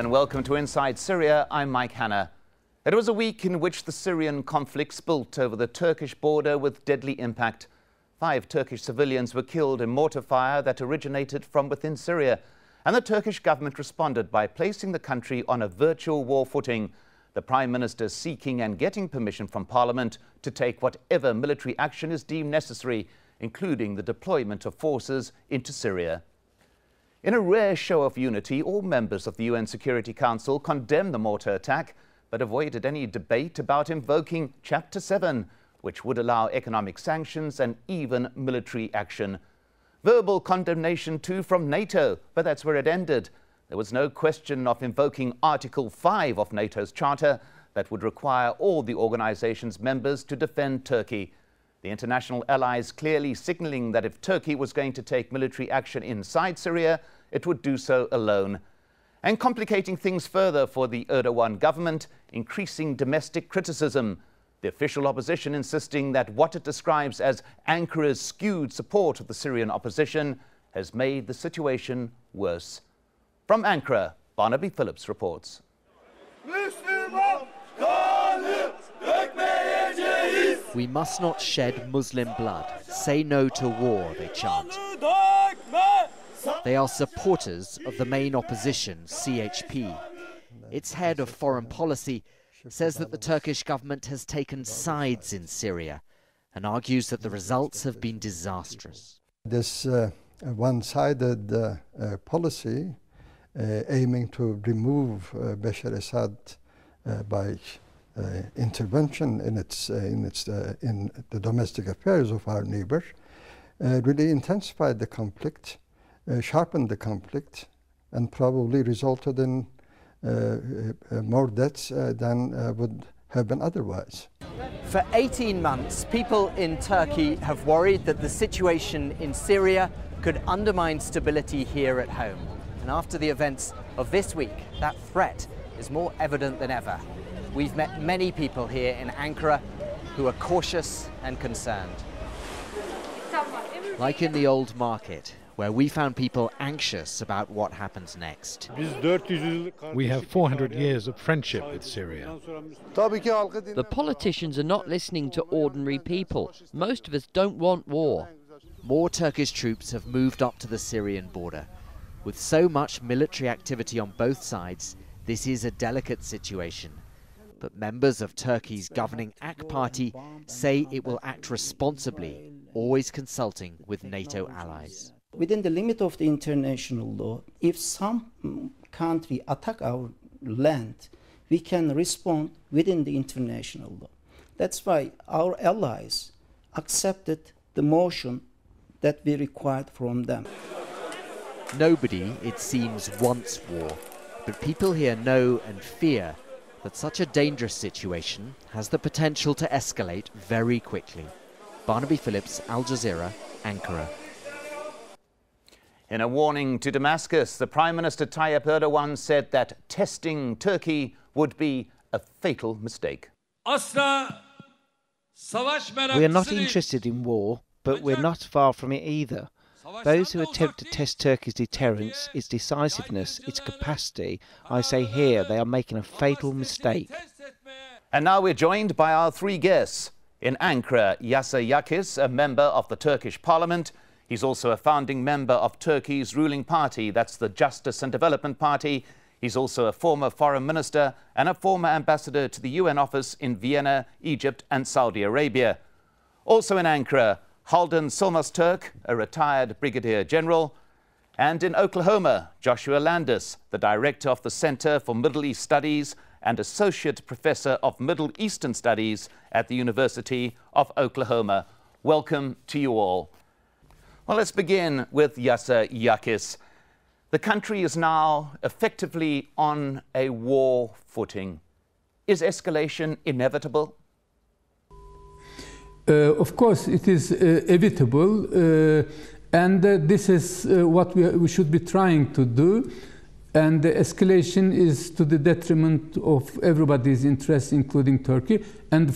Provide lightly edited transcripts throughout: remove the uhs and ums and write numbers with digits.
and welcome to Inside Syria. I'm Mike Hanna. It was a week in which the Syrian conflict spilt over the Turkish border with deadly impact. 5 Turkish civilians were killed in mortar fire that originated from within Syria, and the Turkish government responded by placing the country on a virtual war footing, the Prime Minister seeking and getting permission from Parliament to take whatever military action is deemed necessary, including the deployment of forces into Syria. In a rare show of unity, all members of the UN Security Council condemned the mortar attack, but avoided any debate about invoking Chapter 7, which would allow economic sanctions and even military action. Verbal condemnation too from NATO, but that's where it ended. There was no question of invoking Article 5 of NATO's charter that would require all the organization's members to defend Turkey. The international allies clearly signaling that if Turkey was going to take military action inside Syria, it would do so alone. And complicating things further for the Erdogan government, increasing domestic criticism. The official opposition insisting that what it describes as Ankara's skewed support of the Syrian opposition has made the situation worse. From Ankara, Barnaby Phillips reports. We must not shed Muslim blood. Say no to war, they chant. They are supporters of the main opposition, CHP. Its head of foreign policy says that the Turkish government has taken sides in Syria and argues that the results have been disastrous. This one-sided policy aiming to remove Bashar al-Assad by intervention in the domestic affairs of our neighbor really intensified the conflict, sharpened the conflict, and probably resulted in more deaths than would have been otherwise. For 18 months, people in Turkey have worried that the situation in Syria could undermine stability here at home. And after the events of this week, that threat is more evident than ever. We've met many people here in Ankara who are cautious and concerned. Like in the old market, where we found people anxious about what happens next. We have 400 years of friendship with Syria. The politicians are not listening to ordinary people. Most of us don't want war. More Turkish troops have moved up to the Syrian border. With so much military activity on both sides, this is a delicate situation. But members of Turkey's governing AK party say it will act responsibly, always consulting with NATO allies. Within the limit of the international law, if some country attack our land, we can respond within the international law. That's why our allies accepted the motion that we required from them. Nobody, it seems, wants war, but people here know and fear that such a dangerous situation has the potential to escalate very quickly. Barnaby Phillips, Al Jazeera, Ankara. In a warning to Damascus, the Prime Minister Tayyip Erdogan said that testing Turkey would be a fatal mistake. We are not interested in war, but we're not far from it either. Those who attempt to test Turkey's deterrence, its decisiveness, its capacity, I say here, they are making a fatal mistake. And now we're joined by our 3 guests. In Ankara, Yasir Yakis, a member of the Turkish Parliament. He's also a founding member of Turkey's ruling party, that's the Justice and Development Party. He's also a former foreign minister and a former ambassador to the UN office in Vienna, Egypt and Saudi Arabia. Also in Ankara, Haldan Solmaz-Türk, a retired brigadier general. And in Oklahoma, Joshua Landis, the director of the Center for Middle East Studies and associate professor of Middle Eastern Studies at the University of Oklahoma. Welcome to you all. Well, let's begin with Yasir Yakis. The country is now effectively on a war footing. Is escalation inevitable? Of course, it is inevitable, and this is what we should be trying to do. And the escalation is to the detriment of everybody's interest, including Turkey. And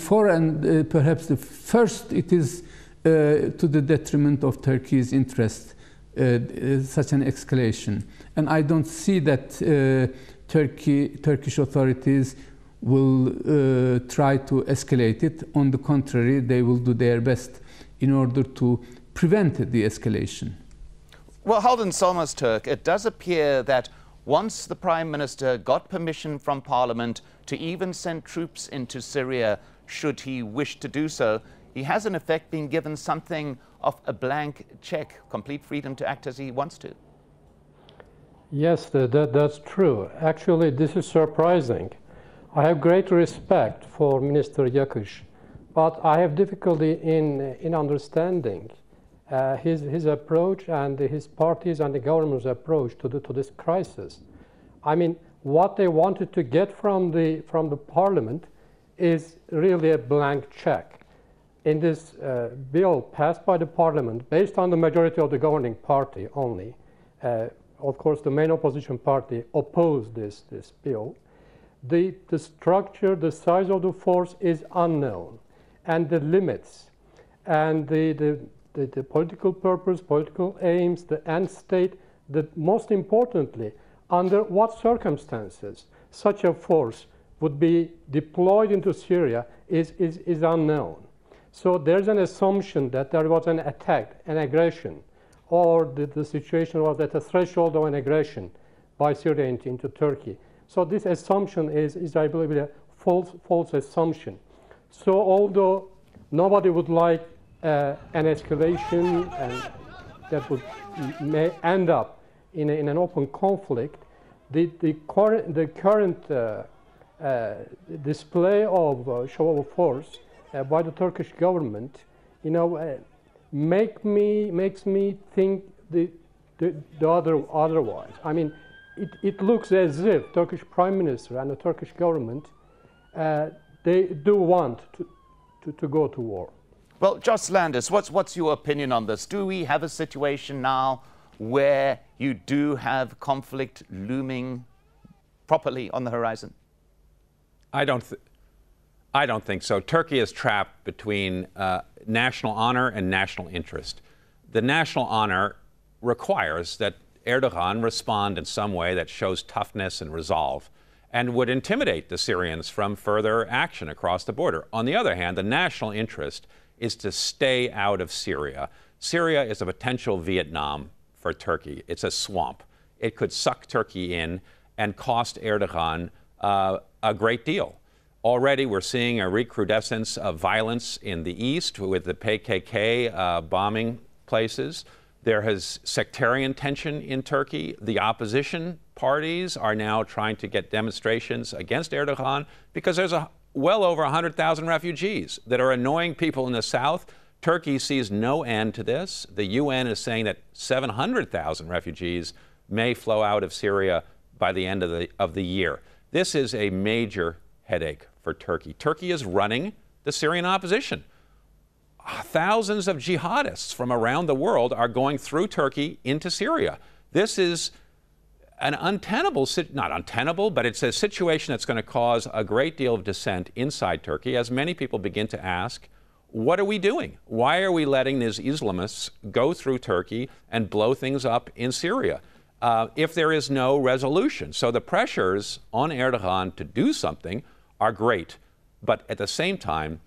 perhaps the first, it is to the detriment of Turkey's interest, such an escalation. And I don't see that Turkish authorities will try to escalate it. On the contrary, they will do their best in order to prevent the escalation. Well, Haldun Solmaz-Türk, it does appear that once the Prime Minister got permission from Parliament to even send troops into Syria, should he wish to do so, he has in effect been given something of a blank check, complete freedom to act as he wants to. Yes, that's true. Actually, this is surprising. I have great respect for Minister Yakış, but I have difficulty in understanding his approach and his party's and the government's approach to this crisis. I mean, what they wanted to get from the parliament is really a blank check. In this bill passed by the parliament, based on the majority of the governing party only, of course, the main opposition party opposed this bill. The structure, the size of the force is unknown, and the limits, and the political purpose, political aims, the end state, most importantly, under what circumstances such a force would be deployed into Syria is unknown. So there's an assumption that there was an attack, an aggression, or the situation was at a threshold of an aggression by Syria into Turkey. So this assumption is I believe, a false assumption. So although nobody would like an escalation and that may end up in an open conflict, the current display of show of force by the Turkish government, makes me think the otherwise. I mean, it looks as if Turkish Prime Minister and the Turkish government they do want to go to war. Well, Jos Landers, what's your opinion on this? Do we have a situation now where you do have conflict looming properly on the horizon? I don't think so. Turkey is trapped between national honor and national interest. The national honor requires that Erdogan respond in some way that shows toughness and resolve and would intimidate the Syrians from further action across the border. On the other hand, the national interest is to stay out of Syria. Syria is a potential Vietnam for Turkey. It's a swamp. It could suck Turkey in and cost Erdogan a great deal. Already we're seeing a recrudescence of violence in the east with the PKK bombing places. There is sectarian tension in Turkey. The opposition parties are now trying to get demonstrations against Erdogan because there's well over 100,000 refugees that are annoying people in the south. Turkey sees no end to this. The UN is saying that 700,000 refugees may flow out of Syria by the end of the year. This is a major headache for Turkey. Turkey is running the Syrian opposition. Thousands of jihadists from around the world are going through Turkey into Syria. This is an untenable, not untenable, but it's a situation that's going to cause a great deal of dissent inside Turkey as many people begin to ask, what are we doing? Why are we letting these Islamists go through Turkey and blow things up in Syria if there is no resolution? So the pressures on Erdogan to do something are great, but at the same time,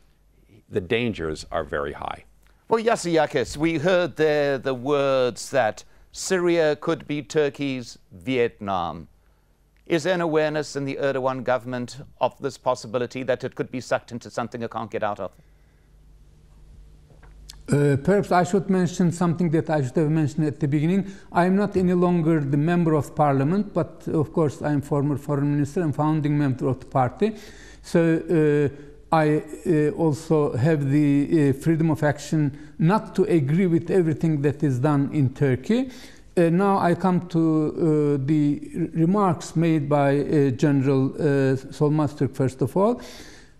the dangers are very high. Well, Yasir Yakis, we heard there the words that Syria could be Turkey's Vietnam. Is there an awareness in the Erdogan government of this possibility that it could be sucked into something it can't get out of? Perhaps I should mention something that I should have mentioned at the beginning. I am not any longer the member of parliament, but of course I am former foreign minister and founding member of the party. So I also have the freedom of action not to agree with everything that is done in Turkey. Now I come to the remarks made by General Solmaz-Türk first of all.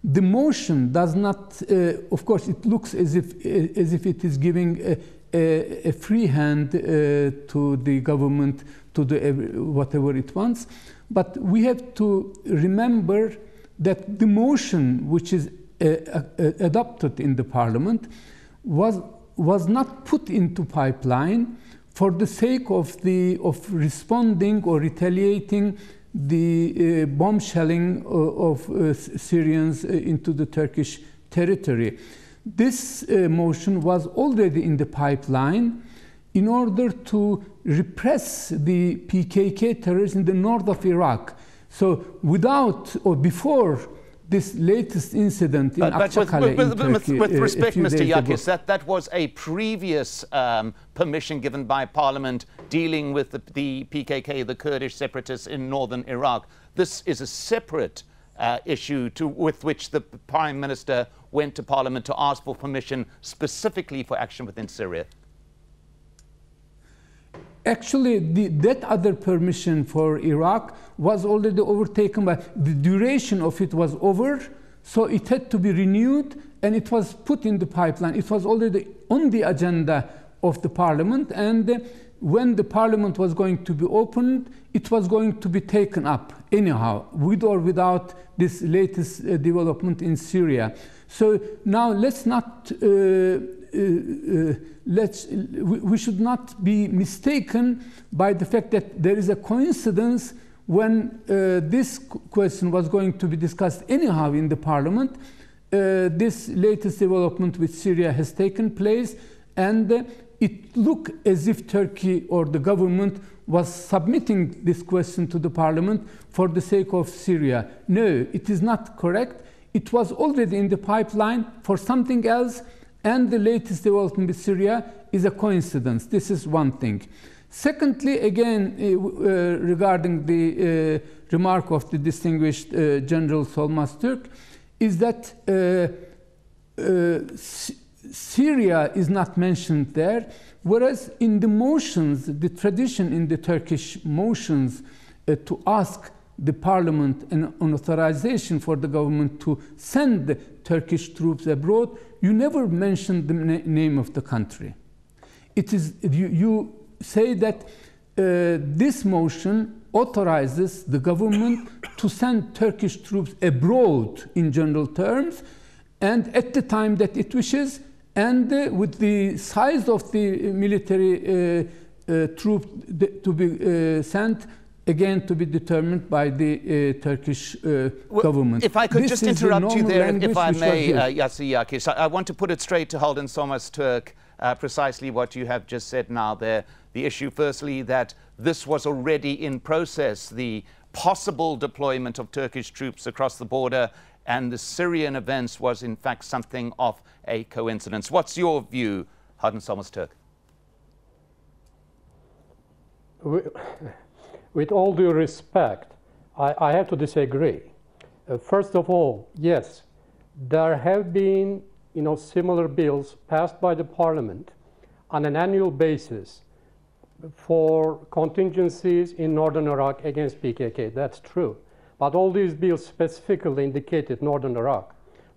The motion does not, of course, it looks as if it is giving a free hand to the government to do whatever it wants. But we have to remember that the motion which is adopted in the parliament was not put into pipeline for the sake of responding or retaliating the bomb shelling of Syrians into the Turkish territory. This motion was already in the pipeline in order to repress the PKK terrorists in the north of Iraq. So without or before this latest incident in Akçakale in Turkey, with respect, Mr. Yakis, that was a previous permission given by Parliament dealing with the PKK, the Kurdish separatists in northern Iraq. This is a separate issue with which the Prime Minister went to Parliament to ask for permission specifically for action within Syria. Actually, that other permission for Iraq was already overtaken by the duration of it was over, so it had to be renewed and it was put in the pipeline. It was already on the agenda of the Parliament, and when the Parliament was going to be opened, it was going to be taken up anyhow, with or without this latest development in Syria. So now let's not we should not be mistaken by the fact that there is a coincidence when this question was going to be discussed anyhow in the Parliament. This latest development with Syria has taken place, and it looked as if Turkey or the government was submitting this question to the Parliament for the sake of Syria. No, it is not correct. It was already in the pipeline for something else, and the latest development with Syria is a coincidence. This is one thing. Secondly, again, regarding the remark of the distinguished General Solmaz Türk, is that Syria is not mentioned there, whereas in the motions, the tradition in the Turkish motions to ask the parliament an authorization for the government to send the Turkish troops abroad, you never mention the name of the country. It is, you say that this motion authorizes the government to send Turkish troops abroad in general terms, and at the time that it wishes, and with the size of the military troop to be sent, again to be determined by the Turkish government. If I could just interrupt you there, if I may, Yasir Yakis, I want to put it straight to Haldun Solmaz Türk, precisely what you have just said now there. The issue, firstly, that this was already in process, the possible deployment of Turkish troops across the border, and the Syrian events was in fact something of a coincidence. What's your view, Haldun Solmaz Türk? With all due respect, I have to disagree. First of all, yes, there have been similar bills passed by the parliament on an annual basis for contingencies in northern Iraq against PKK. That's true. But all these bills specifically indicated northern Iraq.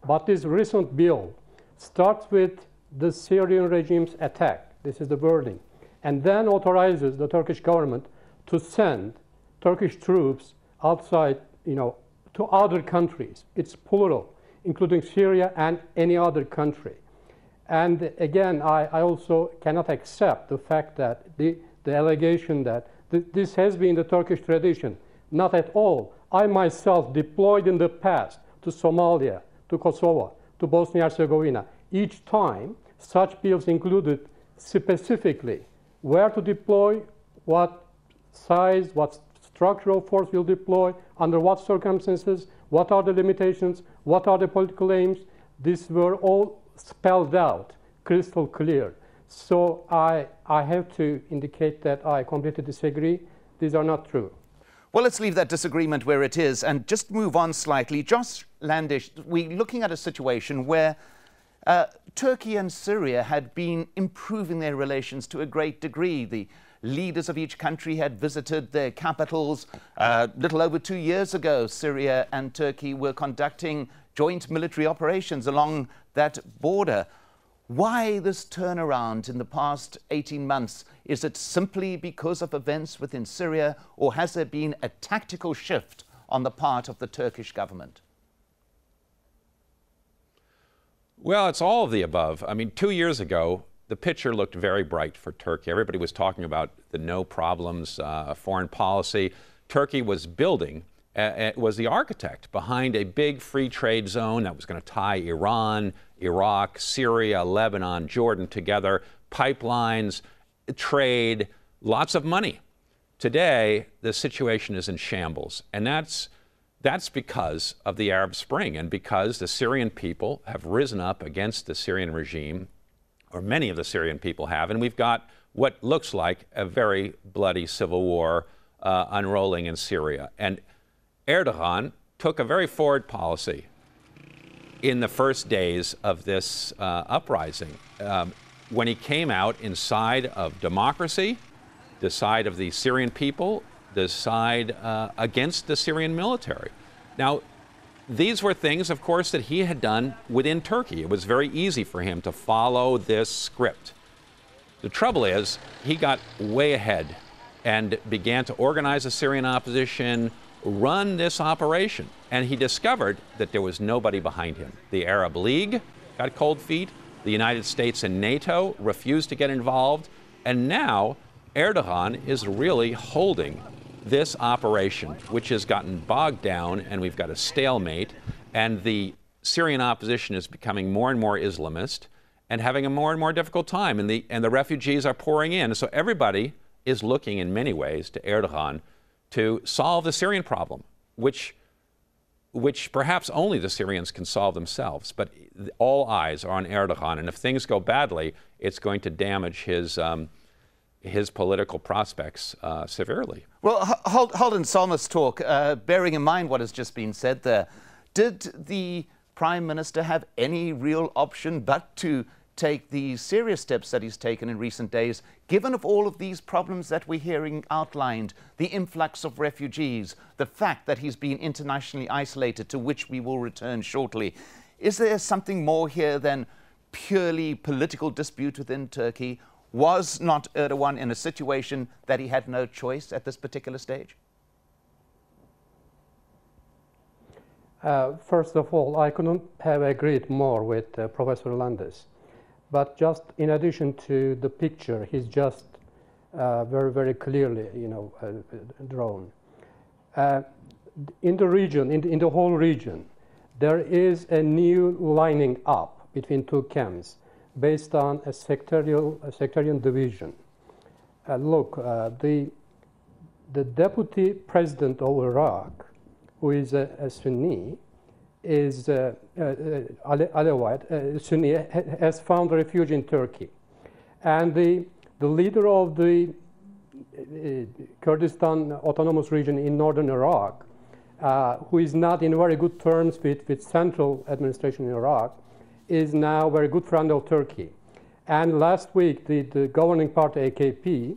But this recent bill starts with the Syrian regime's attack. This is the wording. And then authorizes the Turkish government to send Turkish troops outside, to other countries. It's plural, including Syria and any other country. And again, I also cannot accept the fact that the allegation that this has been the Turkish tradition. Not at all. I myself deployed in the past to Somalia, to Kosovo, to Bosnia-Herzegovina. Each time, such bills included specifically where to deploy, what size, what structural force will deploy, under what circumstances, what are the limitations, what are the political aims. These were all spelled out, crystal clear. So I have to indicate that I completely disagree. These are not true. Well, let's leave that disagreement where it is and just move on slightly. Josh Landish, we're looking at a situation where Turkey and Syria had been improving their relations to a great degree. The leaders of each country had visited their capitals. Little over 2 years ago, Syria and Turkey were conducting joint military operations along that border. Why this turnaround in the past 18 months? Is it simply because of events within Syria, or has there been a tactical shift on the part of the Turkish government? Well, it's all of the above. I mean, 2 years ago, the picture looked very bright for Turkey. Everybody was talking about the no problems foreign policy. Turkey was building, was the architect behind a big free trade zone that was going to tie Iran, Iraq, Syria, Lebanon, Jordan together, pipelines, trade, lots of money. Today, the situation is in shambles, and that's because of the Arab Spring and because the Syrian people have risen up against the Syrian regime, or many of the Syrian people have, and we've got what looks like a very bloody civil war unrolling in Syria. And Erdogan took a very forward policy in the first days of this uprising. When he came out inside of democracy, the side of the Syrian people, the side against the Syrian military. Now, these were things, of course, that he had done within Turkey. It was very easy for him to follow this script. The trouble is, he got way ahead and began to organize the Syrian opposition, run this operation, and he discovered that there was nobody behind him. The Arab League got cold feet, the United States and NATO refused to get involved, and now Erdogan is really holding this operation, which has gotten bogged down, and we've got a stalemate, and the Syrian opposition is becoming more and more Islamist and having a more and more difficult time, and the refugees are pouring in. So everybody is looking in many ways to Erdogan to solve the Syrian problem, which perhaps only the Syrians can solve themselves. But all eyes are on Erdogan, and if things go badly, it's going to damage his political prospects severely. Well, Holden Solmus talk, bearing in mind what has just been said there, did the Prime Minister have any real option but to take the serious steps that he's taken in recent days, given of all of these problems that we're hearing outlined, the influx of refugees, the fact that he's been internationally isolated, to which we will return shortly? Is there something more here than purely political dispute within Turkey? Was not Erdogan in a situation that he had no choice at this particular stage? First of all, I couldn't have agreed more with Professor Landes. But just in addition to the picture, he's just very, very clearly, drawn. In the region, in the whole region, there is a new lining up between two camps based on a sectarian division. Look, the deputy president of Iraq, who is a Sunni, is Alawite, Sunni, has found refuge in Turkey. And the leader of the Kurdistan Autonomous Region in northern Iraq, who is not in very good terms with central administration in Iraq, is now a very good friend of Turkey. And last week, the governing party, AKP,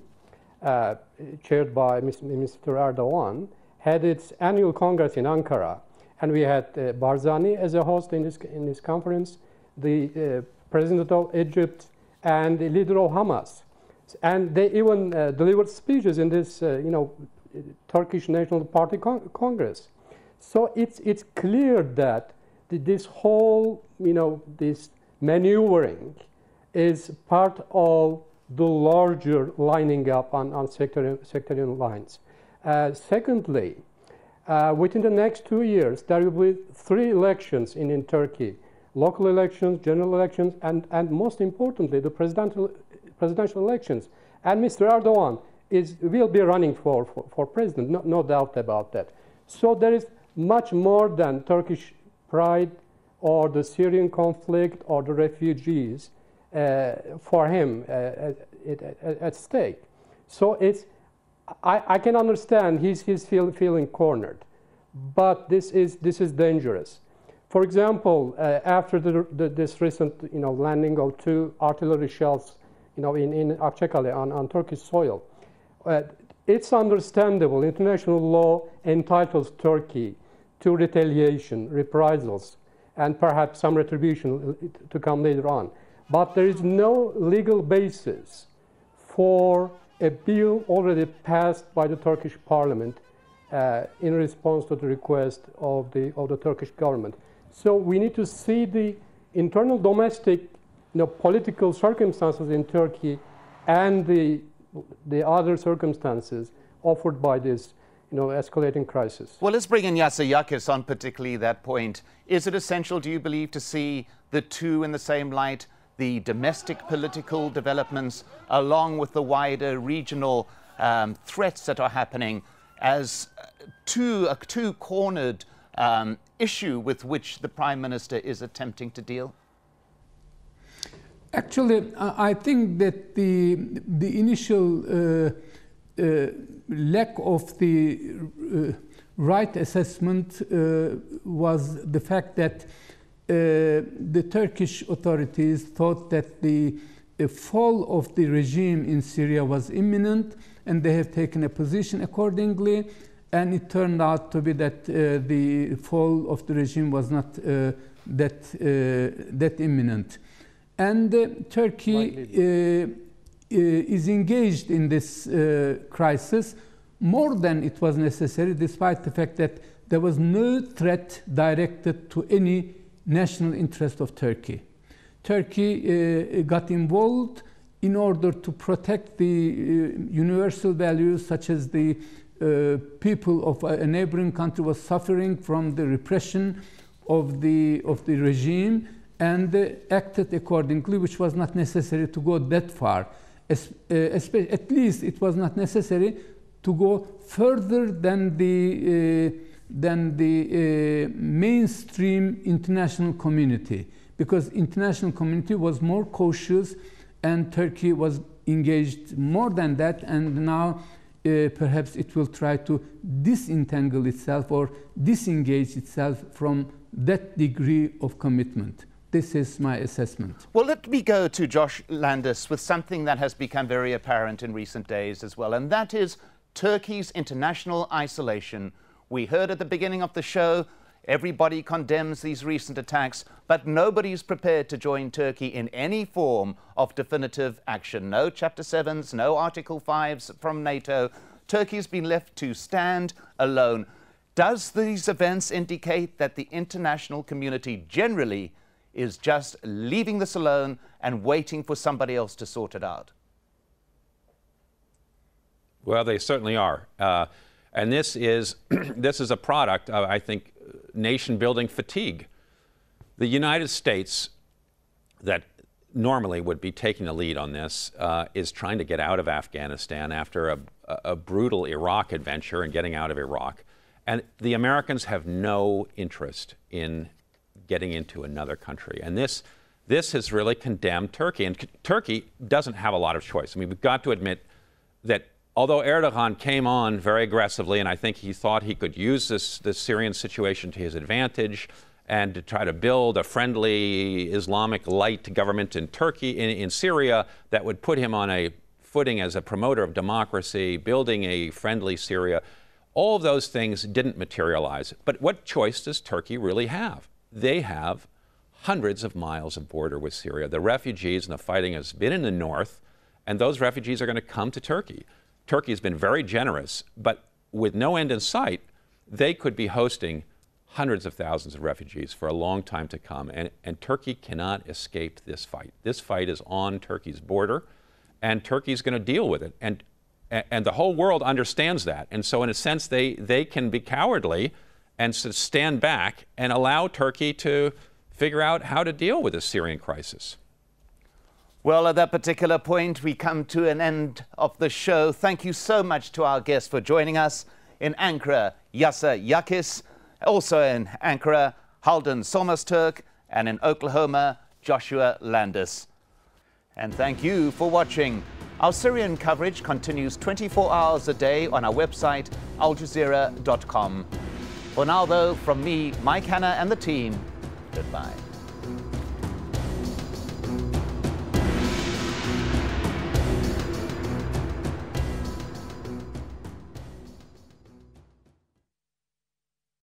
chaired by Mr. Erdogan, had its annual congress in Ankara. And we had Barzani as a host in this conference, the president of Egypt, and the leader of Hamas. And they even delivered speeches in this, Turkish National Party Congress. So it's clear that this whole, this maneuvering is part of the larger lining up on sectarian lines. Secondly, within the next 2 years, there will be 3 elections in Turkey: local elections, general elections, and most importantly, the presidential elections. And Mr. Erdogan will be running for president, no doubt about that. So there is much more than Turkish pride or the Syrian conflict or the refugees for him at stake. So I can understand he's feeling cornered, but this is dangerous. For example, after this recent landing of 2 artillery shells in Akçakale on Turkish soil, it's understandable. International law entitles Turkey to retaliation, reprisals, and perhaps some retribution to come later on. But there is no legal basis for a bill already passed by the Turkish parliament in response to the request of the Turkish government. So we need to see the internal domestic political circumstances in Turkey and the other circumstances offered by this escalating crisis. Well, let's bring in Yasser Yakis on particularly that point. Is it essential, do you believe, to see the two in the same light, the domestic political developments along with the wider regional threats that are happening as a two-cornered issue with which the Prime Minister is attempting to deal? Actually, I think that the initial lack of the right assessment was the fact that the Turkish authorities thought that the fall of the regime in Syria was imminent, and they have taken a position accordingly, and it turned out to be that the fall of the regime was not that imminent. And Turkey is engaged in this crisis more than it was necessary, despite the fact that there was no threat directed to any national interest of Turkey. Turkey got involved in order to protect the universal values, such as the people of a neighboring country was suffering from the repression of the regime, and acted accordingly, which was not necessary to go that far. At least it was not necessary to go further than the mainstream international community, because international community was more cautious and Turkey was engaged more than that, and now perhaps it will try to disentangle itself or disengage itself from that degree of commitment. This is my assessment. Well, let me go to Josh Landis with something that has become very apparent in recent days as well, and that is Turkey's international isolation. We heard at the beginning of the show, everybody condemns these recent attacks, but nobody's prepared to join Turkey in any form of definitive action. No Chapter 7s, no Article 5s from NATO. Turkey's been left to stand alone. Does these events indicate that the international community generally is just leaving this alone and waiting for somebody else to sort it out? Well, they certainly are. And this is a product of, I think, nation-building fatigue. The United States, that normally would be taking the lead on this, is trying to get out of Afghanistan after a brutal Iraq adventure and getting out of Iraq. And the Americans have no interest in getting into another country. And this has really condemned Turkey. And Turkey doesn't have a lot of choice. I mean, we've got to admit that although Erdogan came on very aggressively, and I think he thought he could use this Syrian situation to his advantage and to try to build a friendly Islamic light government in Turkey, in Syria, that would put him on a footing as a promoter of democracy, building a friendly Syria. All of those things didn't materialize. But what choice does Turkey really have? They have hundreds of miles of border with Syria. The refugees and the fighting has been in the north, and those refugees are going to come to Turkey. Turkey has been very generous, but with no end in sight, they could be hosting hundreds of thousands of refugees for a long time to come, and Turkey cannot escape this fight. This fight is on Turkey's border, and Turkey's going to deal with it, and the whole world understands that. And so in a sense, they can be cowardly and stand back and allow Turkey to figure out how to deal with the Syrian crisis. Well, at that particular point, we come to an end of the show. Thank you so much to our guests for joining us. In Ankara, Yasser Yakis. Also in Ankara, Haldan Solmazturk. And in Oklahoma, Joshua Landis. And thank you for watching. Our Syrian coverage continues 24 hours a day on our website, aljazeera.com. For now, though, from me, Mike Hanna, and the team, goodbye.